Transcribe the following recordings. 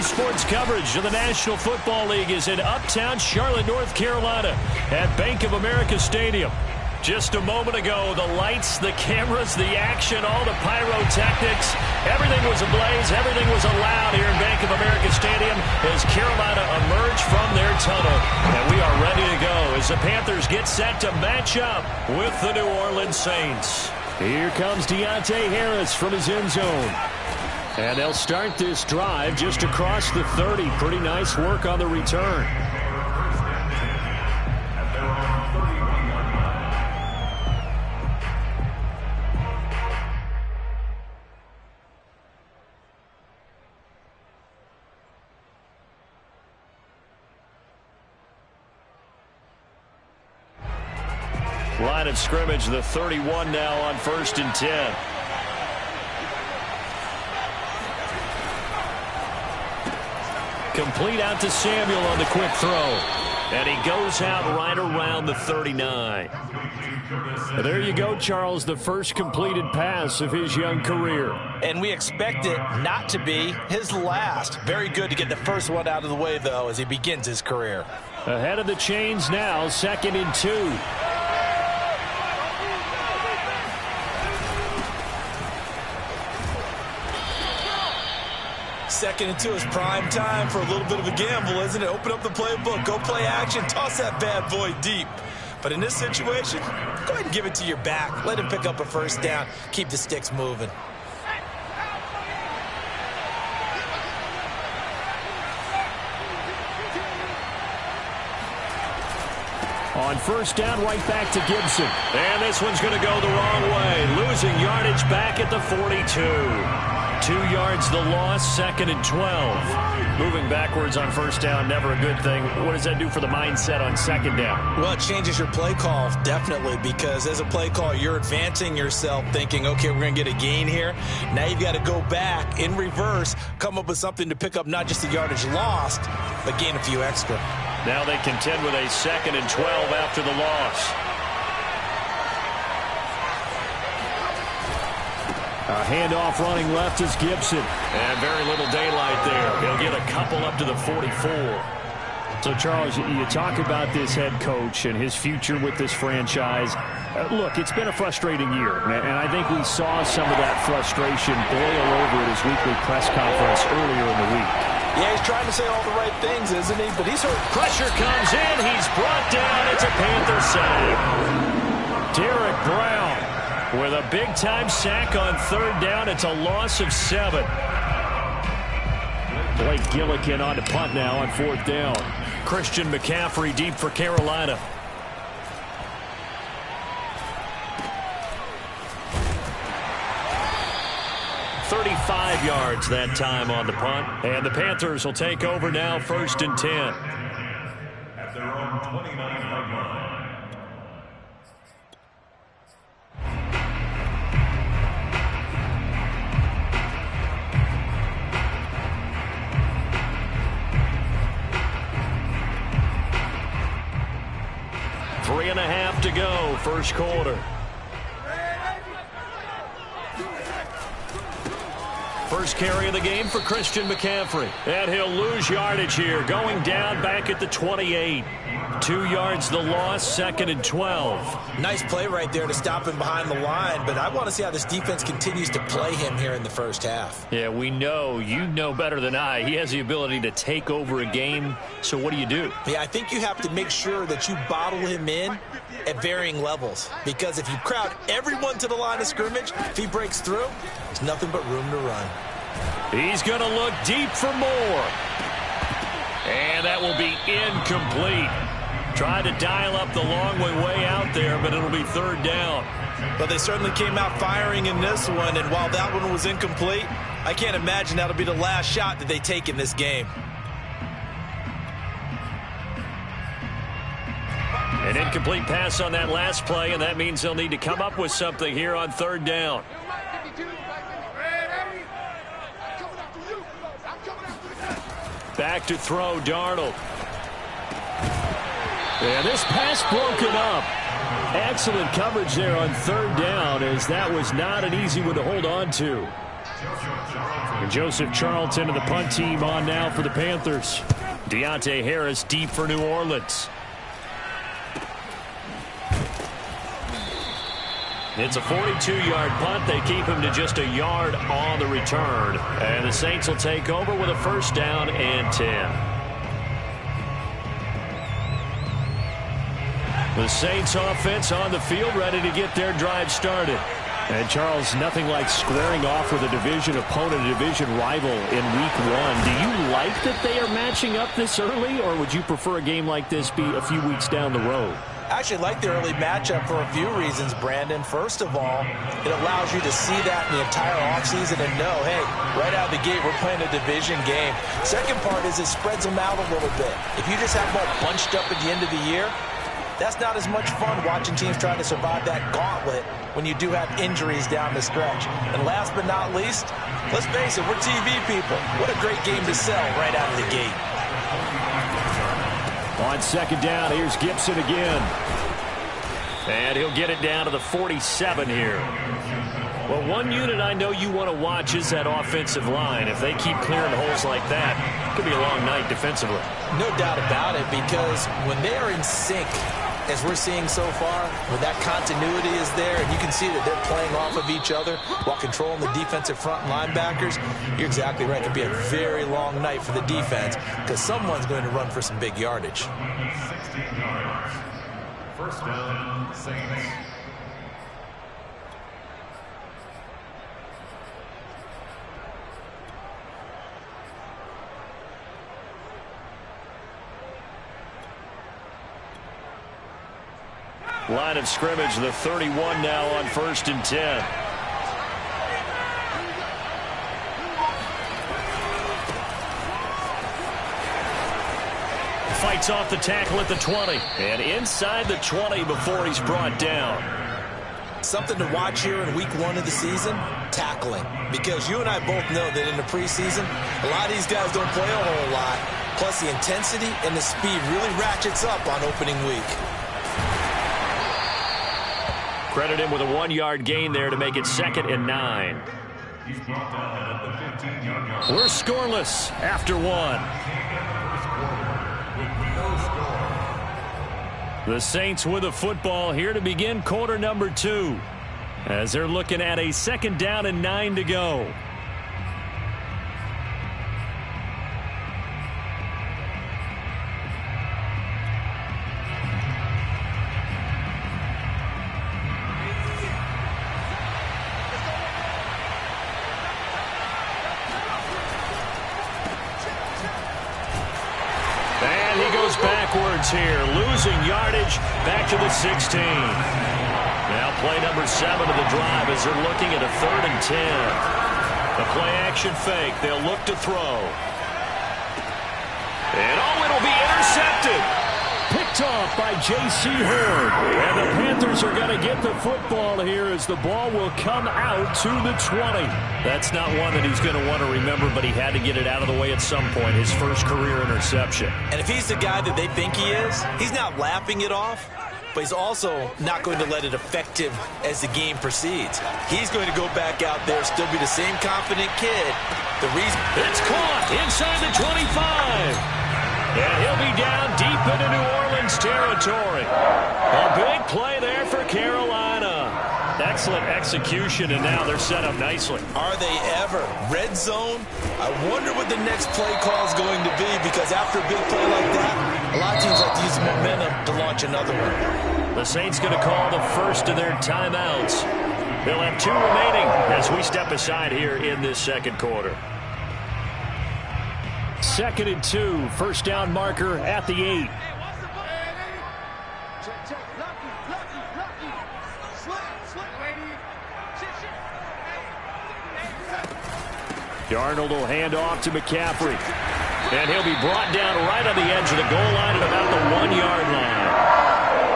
Sports coverage of the National Football League is in uptown Charlotte, North Carolina at Bank of America Stadium. Just a moment ago, the lights, the cameras, the action, all the pyrotechnics, everything was ablaze, everything was allowed here in Bank of America Stadium as Carolina emerged from their tunnel. And we are ready to go as the Panthers get set to match up with the New Orleans Saints. Here comes Deontay Harris from his end zone. And they'll start this drive just across the 30. Pretty nice work on the return. Line of scrimmage, the 31 now on 1st and 10. Complete out to Samuel on the quick throw. And he goes out right around the 39. There you go, Charles, the first completed pass of his young career. And we expect it not to be his last. Very good to get the first one out of the way, though, as he begins his career. Ahead of the chains now, 2nd and 2. Second and 2 is prime time for a little bit of a gamble, isn't it? Open up the playbook, go play action, toss that bad boy deep. But in this situation, go ahead and give it to your back. Let him pick up a first down. Keep the sticks moving. On 1st down, right back to Gibson. And this one's going to go the wrong way. Losing yardage back at the 42. 2 yards the loss, 2nd and 12. Moving backwards on 1st down, never a good thing. What does that do for the mindset on 2nd down? Well, it changes your play call, definitely, because as a play call, you're advancing yourself thinking, okay, we're going to get a gain here. Now you've got to go back in reverse, come up with something to pick up not just the yardage lost, but gain a few extra. Now they contend with a 2nd and 12 after the loss. A handoff running left is Gibson. And very little daylight there. He'll get a couple up to the 44. So, Charles, you talk about this head coach and his future with this franchise. Look, it's been a frustrating year, and I think we saw some of that frustration boil over at his weekly press conference earlier in the week. Yeah, he's trying to say all the right things, isn't he? But he's hurt. Pressure comes in. He's brought down. It's a Panther sack. Derek Brown with a big-time sack on 3rd down. It's a loss of 7. Blake Gillikin on to punt now on 4th down. Christian McCaffrey deep for Carolina. .35 yards that time on the punt. And the Panthers will take over now, 1st and 10. At their own 29-yard line. Three and a half to go, first quarter. First carry of the game for Christian McCaffrey. And he'll lose yardage here, going down back at the 28. 2 yards the loss, 2nd and 12. Nice play right there to stop him behind the line, but I want to see how this defense continues to play him here in the first half. Yeah, we know, you know better than I, he has the ability to take over a game, so what do you do? Yeah, I think you have to make sure that you bottle him in at varying levels, because if you crowd everyone to the line of scrimmage, if he breaks through, there's nothing but room to run. He's going to look deep for more. And that will be incomplete. Tried to dial up the long way out there, but it'll be 3rd down. But they certainly came out firing in this one, and while that one was incomplete, I can't imagine that'll be the last shot that they take in this game. An incomplete pass on that last play, and that means they'll need to come up with something here on 3rd down. Back to throw, Darnold. And this pass broken up. Excellent coverage there on 3rd down, as that was not an easy one to hold on to. And Joseph Charlton and the punt team on now for the Panthers. Deontay Harris deep for New Orleans. It's a 42-yard punt. They keep him to just a yard on the return. And the Saints will take over with a first down and 10. The Saints offense on the field, ready to get their drive started. And Charles, nothing like squaring off with a division opponent, a division rival in week 1. Do you like that they are matching up this early, or would you prefer a game like this be a few weeks down the road? I actually like the early matchup for a few reasons, Brandon. First of all, it allows you to see that in the entire offseason and know, hey, right out of the gate, we're playing a division game. Second part is it spreads them out a little bit. If you just have them all bunched up at the end of the year, that's not as much fun watching teams try to survive that gauntlet when you do have injuries down the stretch. And last but not least, let's face it, we're TV people. What a great game to sell right out of the gate. On second down, here's Gibson again. And he'll get it down to the 47 here. Well, one unit I know you want to watch is that offensive line. If they keep clearing holes like that, it could be a long night defensively. No doubt about it, because when they are in sync, as we're seeing so far, when that continuity is there and you can see that they're playing off of each other while controlling the defensive front linebackers, you're exactly right. It could be a very long night for the defense because someone's going to run for some big yardage. 16 yards. First down, Saints. Line of scrimmage, the 31 now on 1st and 10. Fights off the tackle at the 20. And inside the 20 before he's brought down. Something to watch here in week 1 of the season, tackling. Because you and I both know that in the preseason, a lot of these guys don't play a whole lot. Plus the intensity and the speed really ratchets up on opening week. Credit him with a 1-yard gain there to make it 2nd and 9. He's brought down at the 15-yard line. We're scoreless after 1. The Saints with the football here to begin quarter number 2. As they're looking at a 2nd down and 9 to go. Backwards here, losing yardage back to the 16. Now play number 7 of the drive as they're looking at a 3rd and 10. The play action fake, they'll look to throw. And it'll be intercepted. Picked off by J.C. Horn. And the Panthers are going to get the football here as the ball will come out to the 20. That's not one that he's going to want to remember, but he had to get it out of the way at some point, his first career interception. And if he's the guy that they think he is, he's not laughing it off, but he's also not going to let it affect him as the game proceeds. He's going to go back out there, still be the same confident kid. The reason it's caught inside the 25. And he'll be down deep into New Orleans territory. A big play there for Carolina. Excellent execution, and now they're set up nicely. Are they ever? Red zone? I wonder what the next play call is going to be, because after a big play like that, a lot of teams like to use the momentum to launch another one. The Saints going to call the first of their timeouts. They'll have 2 remaining as we step aside here in this second quarter. 2nd and 2, first down marker at the 8. Darnold will hand off to McCaffrey. And he'll be brought down right on the edge of the goal line at about the 1-yard line.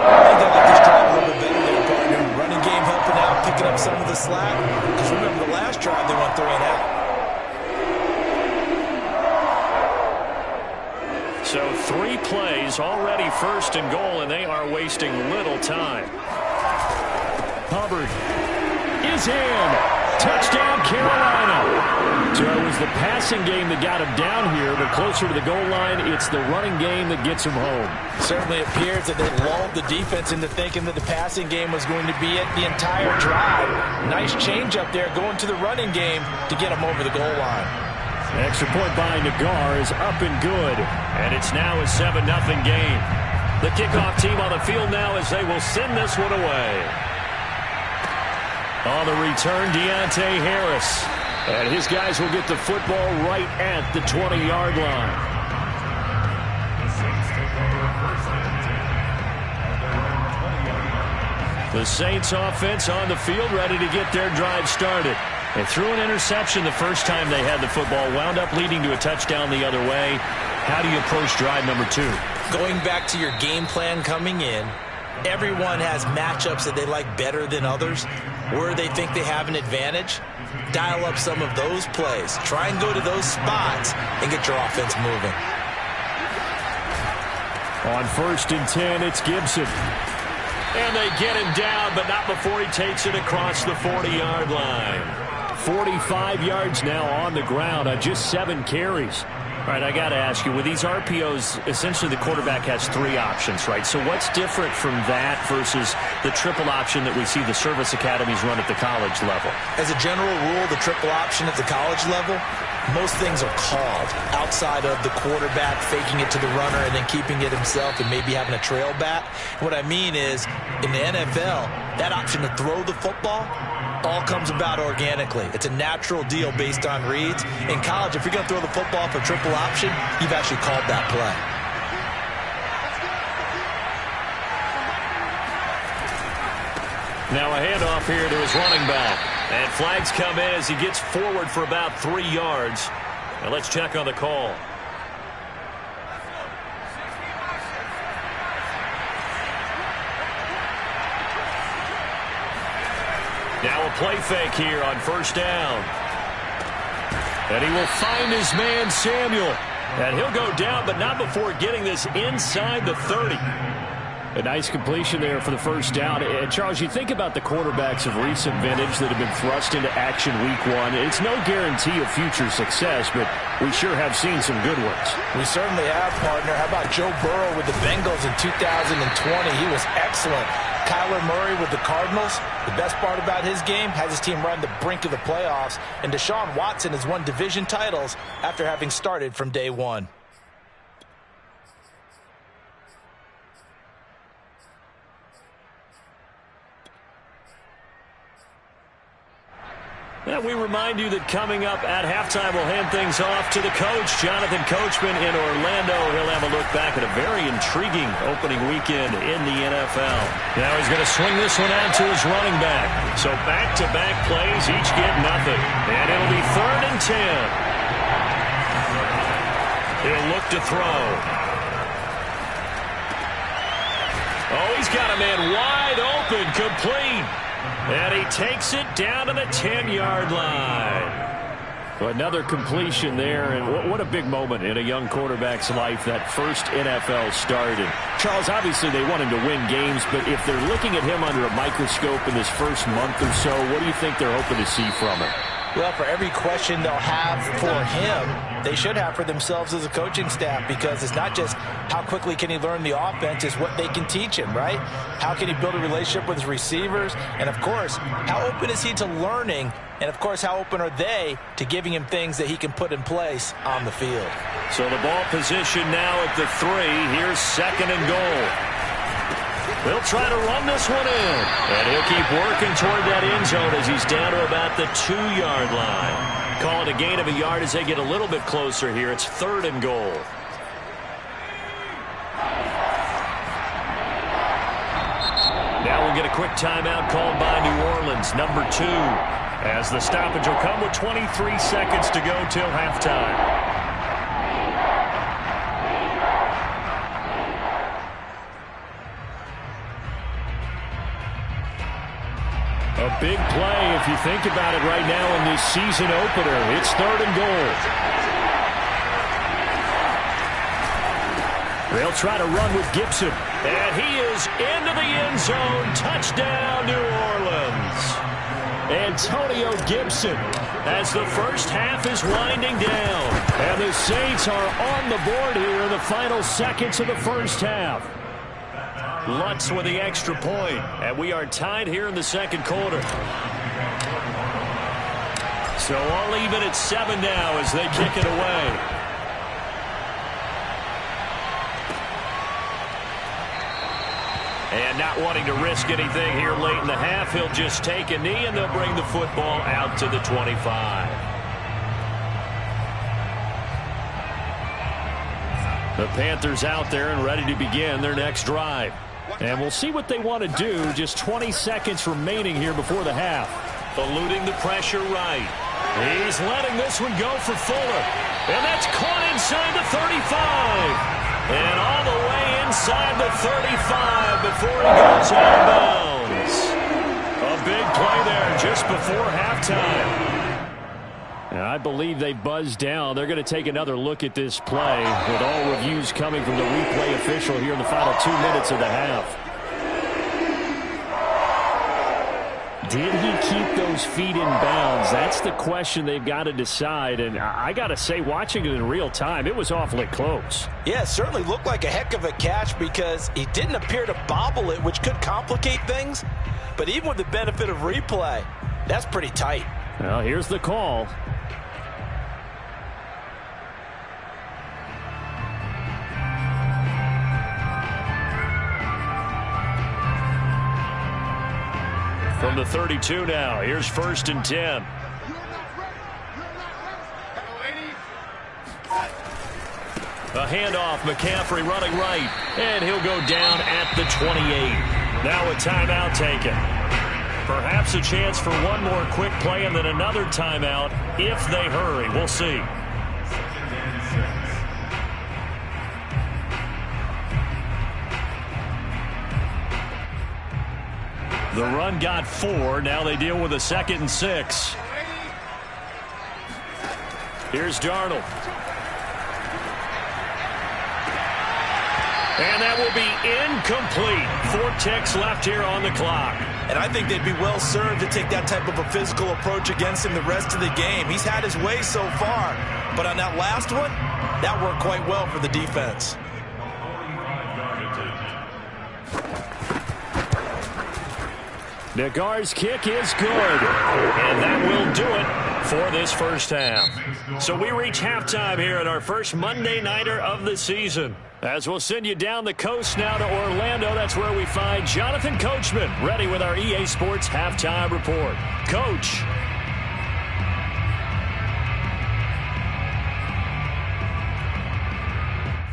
I think they like this drive a little bit better there, partner. Running game helping out, picking up some of the slack. Because remember the last drive, they went 3 and out. So 3 plays, already 1st and goal, and they are wasting little time. Hubbard is in. Touchdown, Carolina. So it was the passing game that got him down here, but closer to the goal line, it's the running game that gets him home. Certainly appears that they lulled the defense into thinking that the passing game was going to be it the entire drive. Nice change up there going to the running game to get him over the goal line. Extra point by Nagar is up and good, and it's now a 7-0 game. The kickoff team on the field now as they will send this one away. On the return, Deontay Harris. And his guys will get the football right at the 20-yard line. The Saints offense on the field ready to get their drive started. They threw an interception the first time they had the football, wound up leading to a touchdown the other way. How do you approach drive number 2? Going back to your game plan coming in, everyone has matchups that they like better than others, where they think they have an advantage. Dial up some of those plays. Try and go to those spots and get your offense moving. On 1st and 10, it's Gibson. And they get him down, but not before he takes it across the 40-yard line. 45 yards now on the ground on just 7 carries. All right, I got to ask you, with these RPOs, essentially the quarterback has 3 options, right? So what's different from that versus the triple option that we see the service academies run at the college level? As a general rule, the triple option at the college level, most things are called outside of the quarterback faking it to the runner and then keeping it himself and maybe having a trail back. What I mean is, in the NFL, that option to throw the football all comes about organically. It's a natural deal based on reads. In college, if you're going to throw the football for triple option, you've actually called that play. Now a handoff here to his running back. And flags come in as he gets forward for about 3 yards. Now let's check on the call. Now a play fake here on 1st down. And he will find his man Samuel. And he'll go down, but not before getting this inside the 30. A nice completion there for the 1st down. And Charles, you think about the quarterbacks of recent vintage that have been thrust into action week 1. It's no guarantee of future success, but we sure have seen some good ones. We certainly have, partner. How about Joe Burrow with the Bengals in 2020? He was excellent. Kyler Murray with the Cardinals. The best part about his game, has his team run the brink of the playoffs. And Deshaun Watson has won division titles after having started from day 1. And we remind you that coming up at halftime, we'll hand things off to the coach, Jonathan Coachman in Orlando. He'll have a look back at a very intriguing opening weekend in the NFL. Now he's going to swing this one out to his running back. So back-to-back plays, each get nothing. And it'll be 3rd and 10. He'll look to throw. Oh, he's got a man wide open, complete. And he takes it down to the 10-yard line. Well, another completion there, and what a big moment in a young quarterback's life, that first NFL start. And Charles, obviously they want him to win games, but if they're looking at him under a microscope in this first month or so, what do you think they're hoping to see from him? Well, for every question they'll have for him, they should have for themselves as a coaching staff, because it's not just how quickly can he learn the offense, it's what they can teach him, right? How can he build a relationship with his receivers? And, of course, how open is he to learning? And, of course, how open are they to giving him things that he can put in place on the field? So the ball position now at the 3. Here's 2nd and goal. They'll try to run this one in. And he'll keep working toward that end zone as he's down to about the 2-yard line. Call it a gain of a yard as they get a little bit closer here. It's 3rd and goal. Now we'll get a quick timeout called by New Orleans, number 2. As the stoppage will come with 23 seconds to go till halftime. A big play, if you think about it right now in this season opener. It's 3rd and goal. They'll try to run with Gibson. And he is into the end zone. Touchdown, New Orleans. Antonio Gibson, as the first half is winding down. And the Saints are on the board here in the final seconds of the first half. Lutz with the extra point, and we are tied here in the second quarter. So all even at 7 now as they kick it away. And not wanting to risk anything here late in the half, he'll just take a knee, and they'll bring the football out to the 25. The Panthers out there and ready to begin their next drive. And we'll see what they want to do. Just 20 seconds remaining here before the half. Eluding the pressure right. He's letting this one go for Fuller. And that's caught inside the 35. And all the way inside the 35 before he goes out of bounds. A big play there just before halftime. And I believe they buzzed down. They're going to take another look at this play with all reviews coming from the replay official here in the final 2 minutes of the half. Did he keep those feet in bounds? That's the question they've got to decide. And I got to say, watching it in real time, it was awfully close. Yeah, it certainly looked like a heck of a catch because he didn't appear to bobble it, which could complicate things. But even with the benefit of replay, that's pretty tight. Well, here's the call. From the 32 now, here's 1st and 10. A handoff, McCaffrey running right, and he'll go down at the 28. Now a timeout taken. Perhaps a chance for one more quick play and then another timeout if they hurry. We'll see. The run got 4. Now they deal with a 2nd and 6. Here's Darnold. And that will be incomplete. 4 ticks left here on the clock. And I think they'd be well served to take that type of a physical approach against him the rest of the game. He's had his way so far. But on that last one, that worked quite well for the defense. Nagar's kick is good, and that will do it for this first half. So we reach halftime here at our first Monday Nighter of the season. As we'll send you down the coast now to Orlando, that's where we find Jonathan Coachman, ready with our EA Sports Halftime Report. Coach.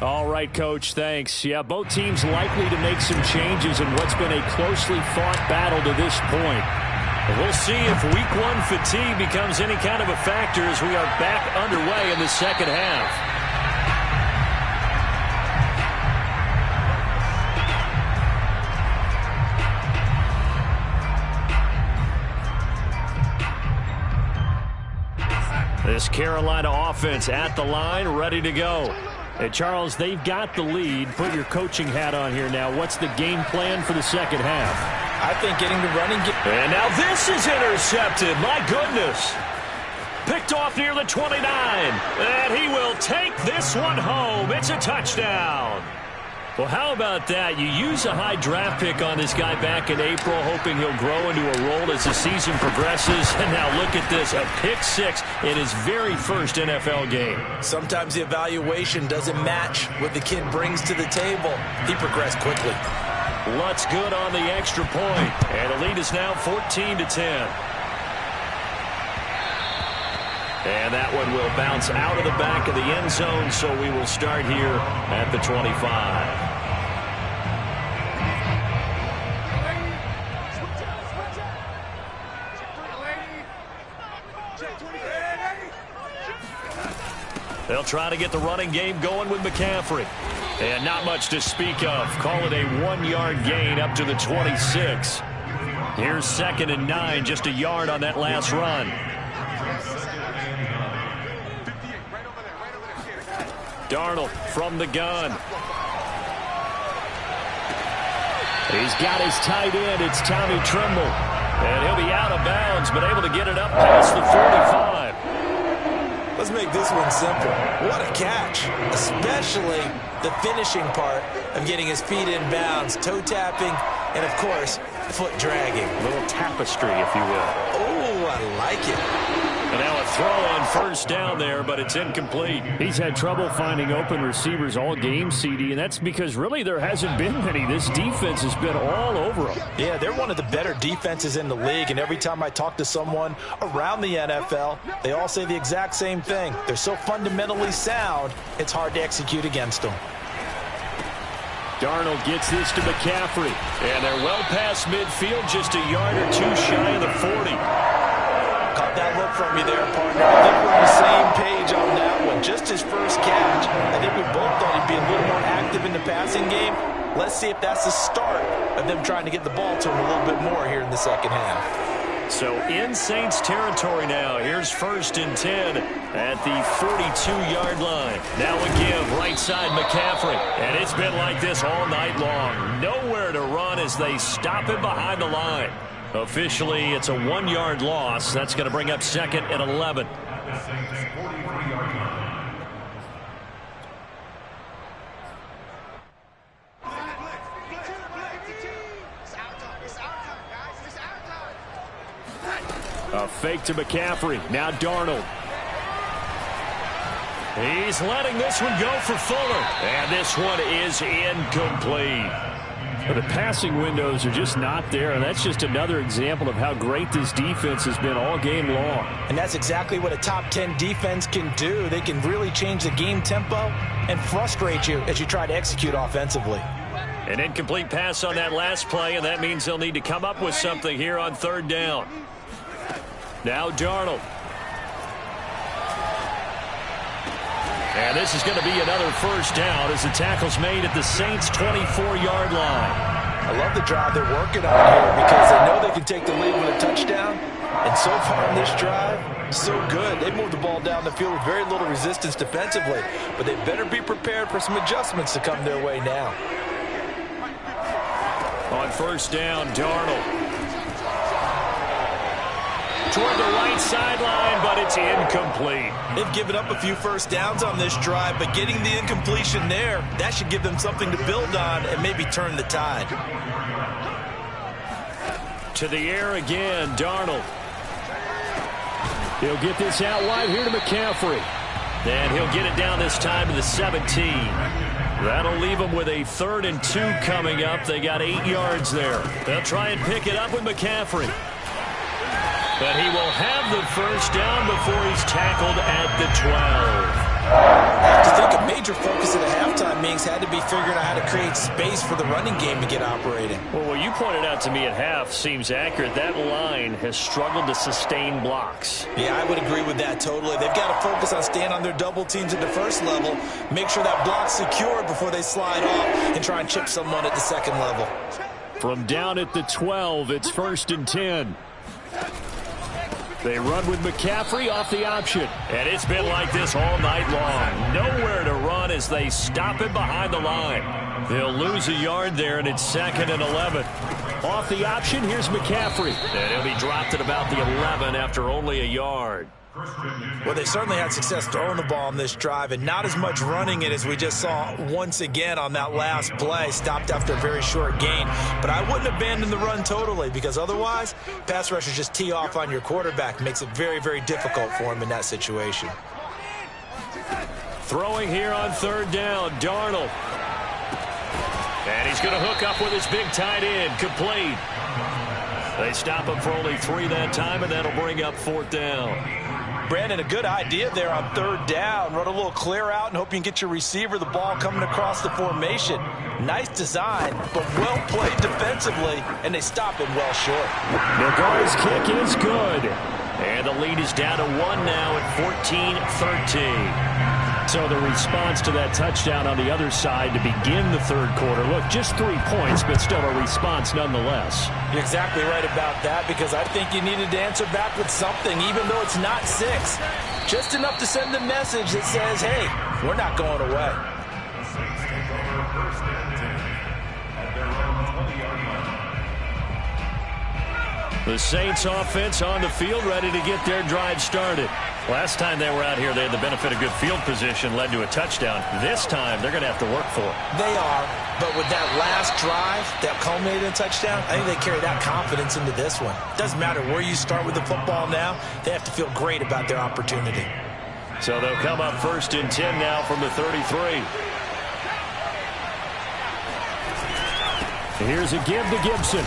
All right, Coach, thanks. Yeah, both teams likely to make some changes in what's been a closely fought battle to this point. We'll see if Week 1 fatigue becomes any kind of a factor as we are back underway in the second half. This Carolina offense at the line, ready to go. Hey, Charles, they've got the lead. Put your coaching hat on here now. What's the game plan for the second half? I think getting the running game. And now this is intercepted. My goodness. Picked off near the 29. And he will take this one home. It's a touchdown. Well, how about that? You use a high draft pick on this guy back in April, hoping he'll grow into a role as the season progresses. And now look at this, a pick-6 in his very first NFL game. Sometimes the evaluation doesn't match what the kid brings to the table. He progressed quickly. Lutz good on the extra point. And the lead is now 14-10. And that one will bounce out of the back of the end zone, so we will start here at the 25. They'll try to get the running game going with McCaffrey. And not much to speak of. Call it a 1-yard gain up to the 26. Here's 2nd and 9, just a yard on that last run. Darnold from the gun. He's got his tight end. It's Tommy Tremble. And he'll be out of bounds, but able to get it up past the 45. Let's make this one simple. What a catch, especially the finishing part of getting his feet in bounds, toe tapping, and, of course, foot dragging. A little tapestry, if you will. Oh, I like it. And now a throw on first down there, but it's incomplete. He's had trouble finding open receivers all game, CD, and that's because really there hasn't been many. This defense has been all over them. Yeah, they're one of the better defenses in the league, and every time I talk to someone around the NFL, they all say the exact same thing. They're so fundamentally sound, it's hard to execute against them. Darnold gets this to McCaffrey, and they're well past midfield, just a yard or two shy of the 40. Caught that look from you there, partner. I think we're on the same page on that one. Just his first catch. I think we both thought he'd be a little more active in the passing game. Let's see if that's the start of them trying to get the ball to him a little bit more here in the second half. So in Saints territory now. Here's 1st and 10 at the 42-yard line. Now a give, right side McCaffrey. And it's been like this all night long. Nowhere to run as they stop him behind the line. Officially, it's a 1-yard loss. That's going to bring up 2nd and 11. A fake to McCaffrey. Now Darnold. He's letting this one go for Fuller. And this one is incomplete. But the passing windows are just not there, and that's just another example of how great this defense has been all game long. And that's exactly what a top 10 defense can do. They can really change the game tempo and frustrate you as you try to execute offensively. An incomplete pass on that last play, and that means they'll need to come up with something here on 3rd down. Now Darnold. And this is going to be another first down as the tackle's made at the Saints' 24-yard line. I love the drive they're working on here because they know they can take the lead with a touchdown. And so far in this drive, so good. They moved the ball down the field with very little resistance defensively. But they better be prepared for some adjustments to come their way now. On first down, Darnold. Toward the right sideline, but it's incomplete. They've given up a few first downs on this drive, but getting the incompletion there, that should give them something to build on and maybe turn the tide. To the air again, Darnold. He'll get this out wide here to McCaffrey. And he'll get it down this time to the 17. That'll leave them with a 3rd and 2 coming up. They got 8 yards there. They'll try and pick it up with McCaffrey. But he will have the first down before he's tackled at the 12. I have to think a major focus of the halftime meetings had to be figuring out how to create space for the running game to get operating. Well, what you pointed out to me at half seems accurate. That line has struggled to sustain blocks. Yeah, I would agree with that totally. They've got to focus on staying on their double teams at the first level, make sure that block's secure before they slide off and try and chip someone at the second level. From down at the 12, it's 1st and 10. They run with McCaffrey off the option. And it's been like this all night long. Nowhere to run as they stop him behind the line. They'll lose a yard there, and it's 2nd and 11. Off the option, here's McCaffrey. And he'll be dropped at about the 11 after only a yard. Well, they certainly had success throwing the ball on this drive and not as much running it as we just saw once again on that last play. Stopped after a very short gain. But I wouldn't abandon the run totally because otherwise, pass rushers just tee off on your quarterback. Makes it very, very difficult for him in that situation. Throwing here on 3rd down, Darnold. And he's going to hook up with his big tight end, complete. They stop him for only 3 that time, and that'll bring up 4th down. Brandon, a good idea there on 3rd down. Run a little clear out and hope you can get your receiver the ball coming across the formation. Nice design, but well played defensively, and they stop him well short. Nagar's kick is good. And the lead is down to 1 now at 14-13. So the response to that touchdown on the other side to begin the 3rd quarter. Look, just 3 points, but still a response nonetheless. You're exactly right about that because I think you needed to answer back with something, even though it's not 6. Just enough to send a message that says, hey, we're not going away. The Saints offense on the field, ready to get their drive started. Last time they were out here, they had the benefit of good field position, led to a touchdown. This time, they're going to have to work for it. They are, but with that last drive that culminated in a touchdown, I think they carry that confidence into this one. Doesn't matter where you start with the football now, they have to feel great about their opportunity. So they'll come up 1st and 10 now from the 33. Here's a give to Gibson.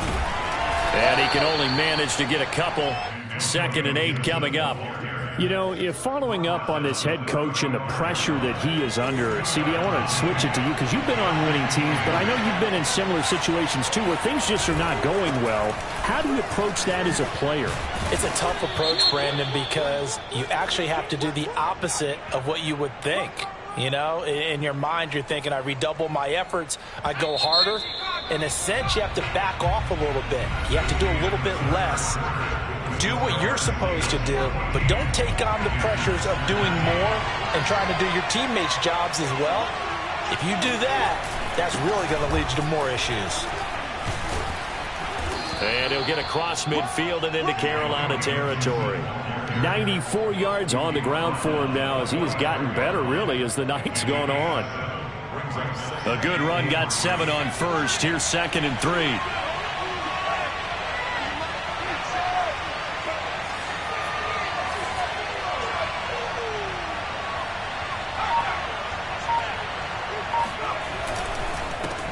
And he can only manage to get a couple. 2nd and 8 coming up. You know, if following up on this head coach and the pressure that he is under, CD, I want to switch it to you because you've been on winning teams, but I know you've been in similar situations too where things just are not going well. How do you approach that as a player? It's a tough approach, Brandon, because you actually have to do the opposite of what you would think. You know, in your mind, you're thinking, I redouble my efforts, I go harder. In a sense, you have to back off a little bit. You have to do a little bit less. Do what you're supposed to do, but don't take on the pressures of doing more and trying to do your teammates' jobs as well. If you do that, that's really going to lead you to more issues. And he'll get across midfield and into Carolina territory. 94 yards on the ground for him now as he has gotten better, really, as the night's gone on. A good run, got 7 on first. Here's 2nd and 3.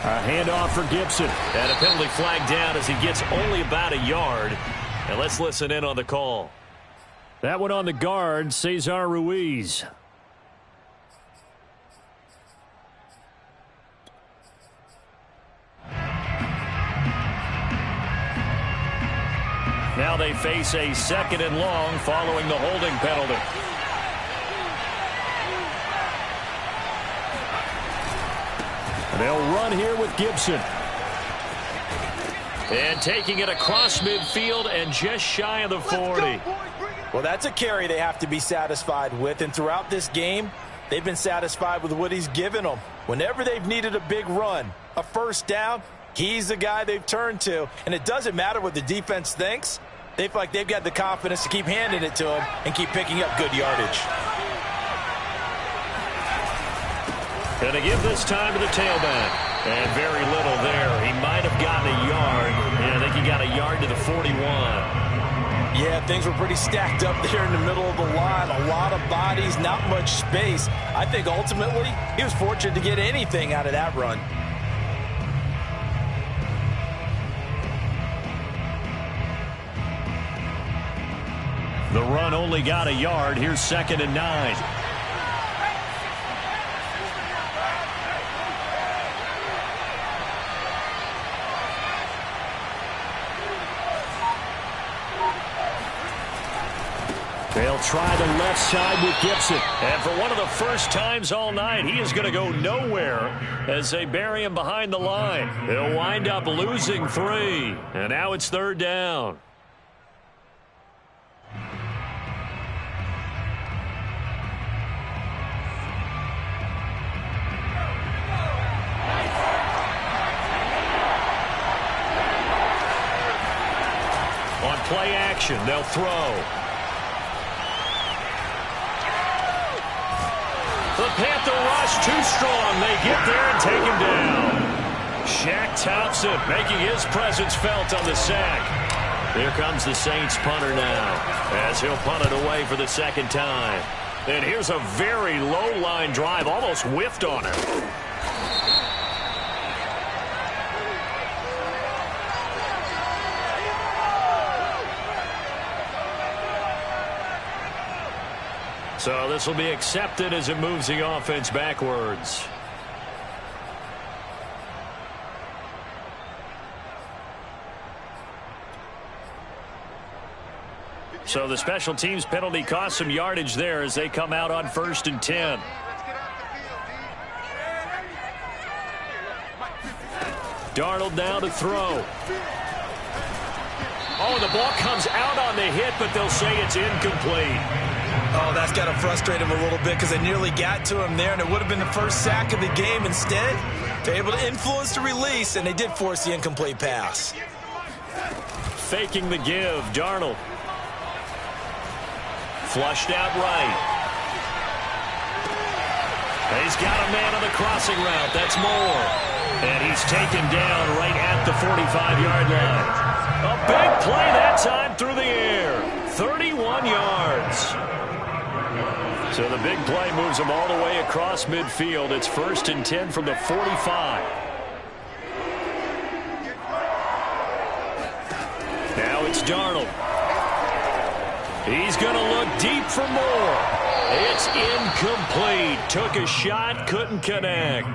A handoff for Gibson. And a penalty flag down as he gets only about a yard. And let's listen in on the call. That one on the guard, Cesar Ruiz. Now they face a 2nd and long following the holding penalty. They'll run here with Gibson. And taking it across midfield and just shy of the 40. Well, that's a carry they have to be satisfied with. And throughout this game, they've been satisfied with what he's given them. Whenever they've needed a big run, a first down, he's the guy they've turned to. And it doesn't matter what the defense thinks. They feel like they've got the confidence to keep handing it to him and keep picking up good yardage. Going to give this time to the tailback. And very little there. He might have gotten a yard. Yeah, I think he got a yard to the 41. Yeah, things were pretty stacked up there in the middle of the line. A lot of bodies, not much space. I think ultimately he was fortunate to get anything out of that run. The run only got a yard. Here's 2nd and 9. They'll try the left side with Gibson. And for one of the first times all night, he is going to go nowhere as they bury him behind the line. They'll wind up losing 3. And now it's 3rd down. On play action, they'll throw. The Panther rush too strong. They get there and take him down. Shaq Thompson making his presence felt on the sack. Here comes the Saints punter now as he'll punt it away for the 2nd time. And here's a very low line drive, almost whiffed on it. So this will be accepted as it moves the offense backwards. So the special teams penalty cost some yardage there as they come out on 1st and 10. Darnold now to throw. Oh, the ball comes out on the hit, but they'll say it's incomplete. Oh, that's got to frustrate him a little bit because they nearly got to him there, and it would have been the first sack of the game. Instead, they're able to influence the release, and they did force the incomplete pass. faking the give. Darnold. Flushed out right. He's got a man on the crossing route. That's Moore. And he's taken down right at the 45-yard line. A big play that time through the air. 31 yards. So the big play moves him all the way across midfield. It's 1st and 10 from the 45. Now it's Darnold. He's going to look deep for more. It's incomplete. Took a shot, couldn't connect.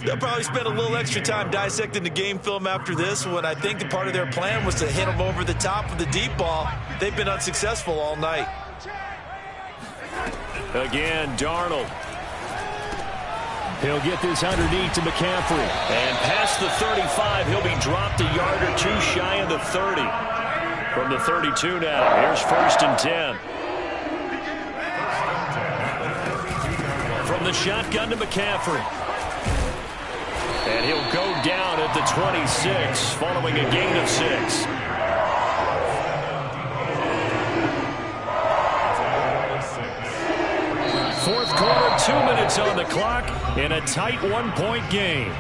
They'll probably spend a little extra time dissecting the game film after this one. I think the part of their plan was to hit him over the top of the deep ball. They've been unsuccessful all night. Again, Darnold. He'll get this underneath to McCaffrey. And past the 35, he'll be dropped a yard or two shy of the 30. From the 32 now, here's 1st and 10. From the shotgun to McCaffrey. And he'll go down at the 26, following a gain of 6. Fourth quarter, 2 minutes on the clock in a tight 1-point game.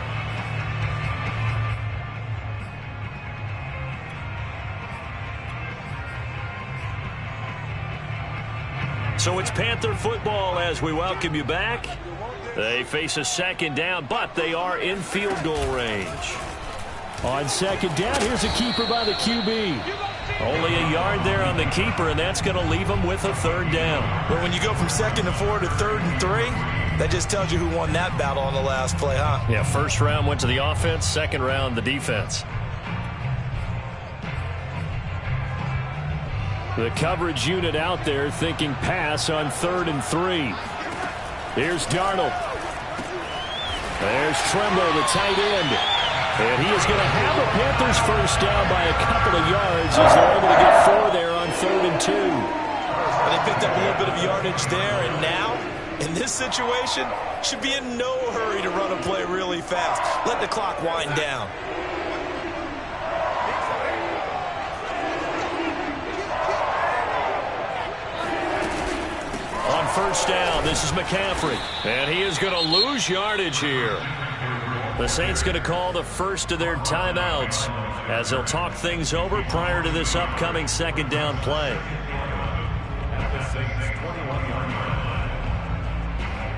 So it's Panther football as we welcome you back. They face a 2nd down, but they are in field goal range. On 2nd down, here's a keeper by the QB. Only a yard there on the keeper, and that's going to leave them with a 3rd down. But when you go from 2nd and 4 to 3rd and 3, that just tells you who won that battle on the last play, huh? Yeah, 1st round went to the offense, 2nd round the defense. The coverage unit out there thinking pass on 3rd and 3. Here's Darnold. There's Tremble, the tight end. And he is going to have the Panthers 1st down by a couple of yards as they're able to get 4 there on 3rd and 2. And they picked up a little bit of yardage there, and now, in this situation, should be in no hurry to run a play really fast. Let the clock wind down. On 1st down, this is McCaffrey. And he is going to lose yardage here. The Saints going to call the first of their timeouts as they'll talk things over prior to this upcoming 2nd down play.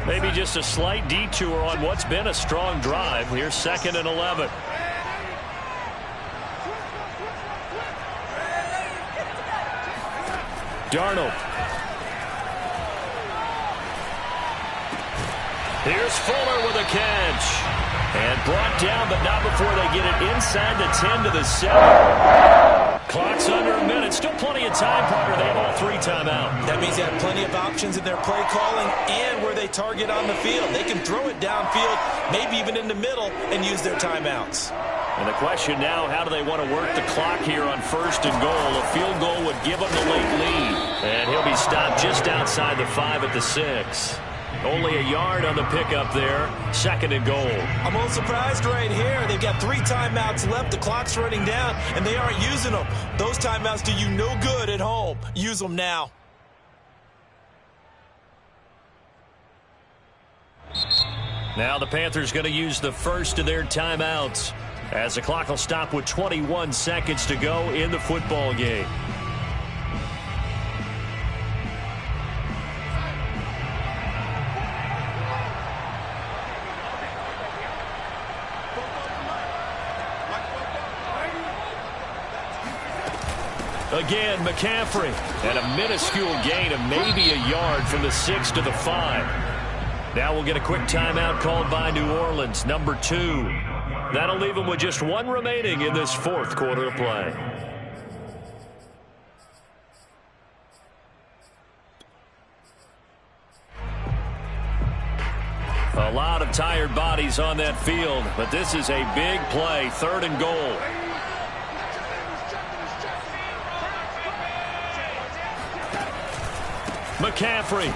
Maybe just a slight detour on what's been a strong drive. Here's 2nd and 11. Darnold. Here's Fuller with a catch. And brought down, but not before they get it inside the 10 to the 7. Clock's under a minute. Still plenty of time, Parker. They have all 3 timeout. That means they have plenty of options in their play calling and where they target on the field. They can throw it downfield, maybe even in the middle, and use their timeouts. And the question now, how do they want to work the clock here on 1st and goal? A field goal would give them the late lead. And he'll be stopped just outside the 5 at the 6. Only a yard on the pickup there. 2nd and goal. I'm a little surprised right here. They've got 3 timeouts left. The clock's running down, and they aren't using them. Those timeouts do you no good at home. Use them now. Now the Panthers going to use the first of their timeouts as the clock will stop with 21 seconds to go in the football game. Again, McCaffrey, and a minuscule gain of maybe a yard from the 6 to the 5. Now we'll get a quick timeout called by New Orleans, number 2. That'll leave them with just 1 remaining in this 4th quarter of play. A lot of tired bodies on that field, but this is a big play, 3rd and goal. McCaffrey.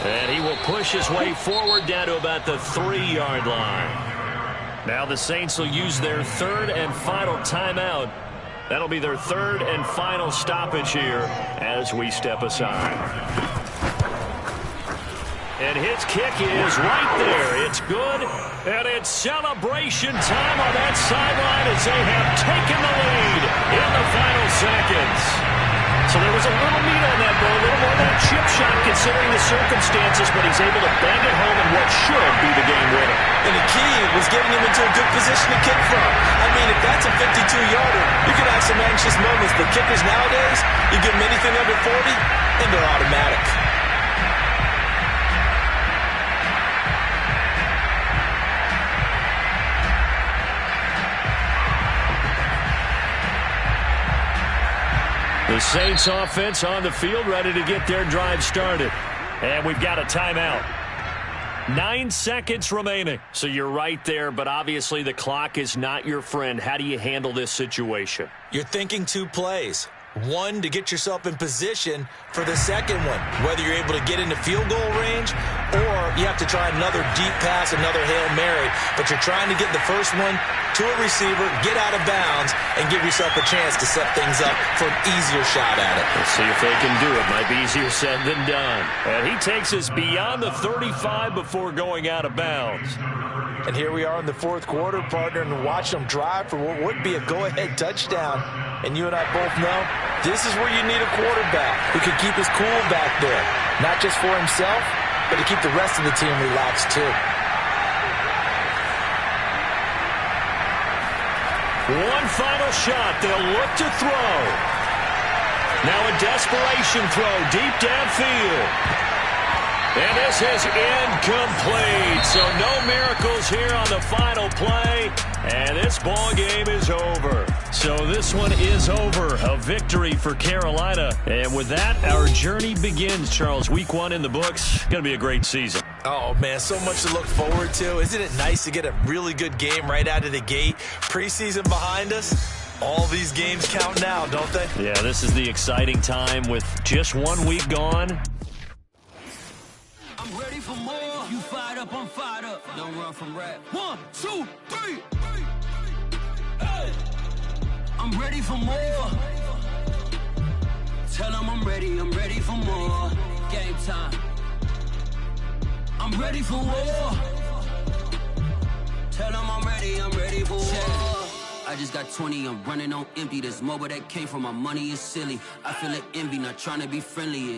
And he will push his way forward down to about the 3-yard line. Now the Saints will use their 3rd and final timeout That'll be their third and final stoppage here as we step aside. And his kick is right there. It's good, and it's celebration time on that sideline as they have taken the lead in the final seconds. So there was a little meat on that ball, a little more than a chip shot considering the circumstances, but he's able to bang it home in what should be the game winner. And the key was getting him into a good position to kick from. I mean, if that's a 52-yarder, you can have some anxious moments, but kickers nowadays, you give them anything under 40, and they're automatic. The Saints offense on the field, ready to get their drive started. And we've got a timeout. 9 seconds remaining. So you're right there, but obviously the clock is not your friend. How do you handle this situation? You're thinking 2 plays. One, to get yourself in position for the second one, whether you're able to get into field goal range or you have to try another deep pass, another Hail Mary, but you're trying to get the first one to a receiver, get out of bounds, and give yourself a chance to set things up for an easier shot at it. Let's see if they can do it. Might be easier said than done. And he takes us beyond the 35 before going out of bounds. And here we are in the fourth quarter, partner, and watch them drive for what would be a go-ahead touchdown. And you and I both know this is where you need a quarterback who can keep his cool back there. Not just for himself, but to keep the rest of the team relaxed too. One final shot. They'll look to throw. Now a desperation throw deep downfield. And this is incomplete. So no miracles here on the final play. And this ball game is over. So this one is over. A victory for Carolina. And with that, our journey begins, Charles. Week 1 in the books. Going to be a great season. Oh, man, so much to look forward to. Isn't it nice to get a really good game right out of the gate? Preseason behind us. All these games count now, don't they? Yeah, this is the exciting time with just 1 week gone. I'm ready for more. You fired up, I'm fired up. Don't run from rap. 1, 2, 3. Hey. I'm ready for more. Tell them I'm ready for more. Game time. I'm ready for war. Tell them I'm ready for war. I just got 20, I'm running on empty. This mobile that came from my money is silly. I feel like envy, not trying to be friendly.